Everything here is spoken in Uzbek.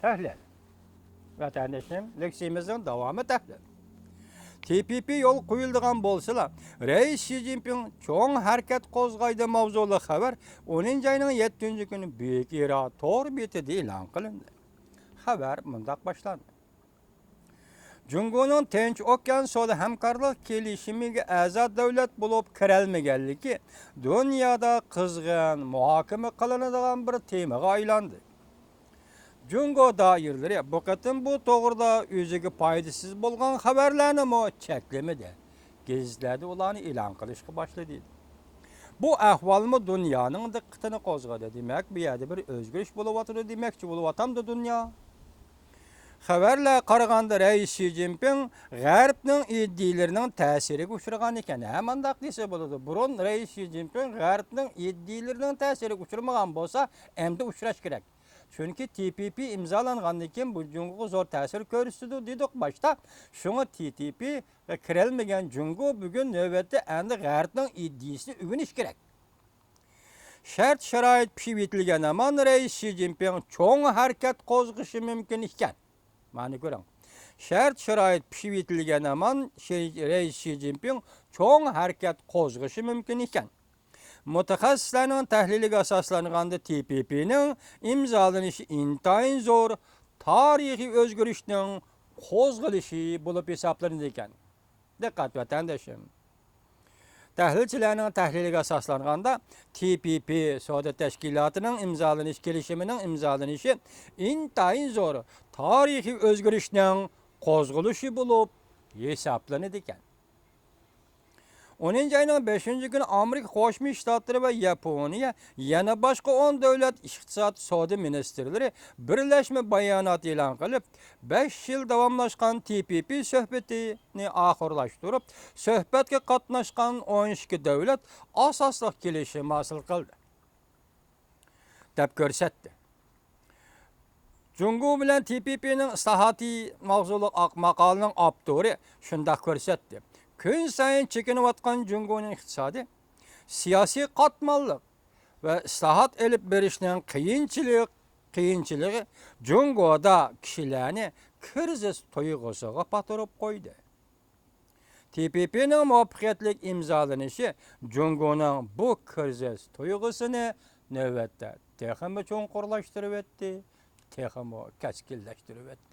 Tahlil. Vatandaşım, leksiyimizin devamı tahlil. TPP yol koyulduğun bolsala, Reis Xi Jinping çoğun hareket kozgaydı mavzulu haber 10. ayının 7. günü büyük ira tor betide ilan kılındı. Haber mındak başlandı. Cungo'nun Tinch Okyan Soda hamkarlık kelişimiga azad devlet bulup kirelmegenligi dünyada kızgın muhakeme kılınadigan bir temaga aylandı. Jungo dairleri bu qatim bu toğırda özüge paydasız bolgan haberlerini mo çeklemedi. Gizledi ulanı ilan qilishga başladı. Bu ahvalmı dünyanın diqqatini qozg'adi. Demek bir yerde bir özgürlük bulup atırdı demekçi bulup atamdı dünya. Haberle qaraganda Reis Xi Jinping G'arbning iddialarining ta'siriga uchragan ekan. Hamandaq desa bo'ladi. Burun Reis Xi Jinping G'arbning iddialarining ta'siriga uchramagan bo'lsa, endi uchrash kerak. Chunki TPP imzolangandan keyin bu Jungo'ga zo'r ta'sir ko'rsatdi dedik boshda. Shunga TPP ga kirelmagan Jungo bugun navbatda endi G'arbning iddiasini o'rganish kerak. Shart sharoit pishib yetilgan amon Reis Xi Jinping cho'ng harakat qo'zg'ishi mumkin ekan. Mani görün. Şart şarait pişip yetilgen aman Reis Xi Jinping çoğun hareket kozgışı mümkün iken. Mutaxassislarning tahliliga asoslanganda TPP'ning imzolanışı intayin zor tarixiy o'zgarishning qo'zg'alishi bo'lib hisoblanadi ekan. Diqqat vatandoshim. Tahlilchilarning tahliliga asoslanganda TPP savdo tashkilotining imzolanish kelishimining imzolanishi intayin zo'r tarixiy o'zgarishning qo'zg'alishi bo'lib hisoblanadi ekan. 10. ayning 5. günü Amerika Qo'shma Shtatlari va Yaponiya yana boshqa 10 davlat iqtisod savdo ministrlari birlashma bayonot e'lon qilib, 5 yil davomlashgan TPP suhbatini oxirlashtirib, suhbatga qatnashgan 12 davlat asosli kelishim hosil qildi deb ko'rsatdi. Jungo bilan TPP'ning islohoti mavzuli maqolaning avtori shunday ko'rsatdi. Kun sayin chekinayotgan Jungo'ning iqtisodi, siyosiy qatmanlik va islohot elib berishning qiyinchiligi Jungo'da kishilarni kriz tuyg'usiga patirib qo'ydi. TPP'ning muvaffaqiyatli imzolanishi Jungo'ning bu kriz tuyg'usini navbatda texmi cho'nqurlashtirib o'tdi, texmi kaskinlashtirib o'tdi.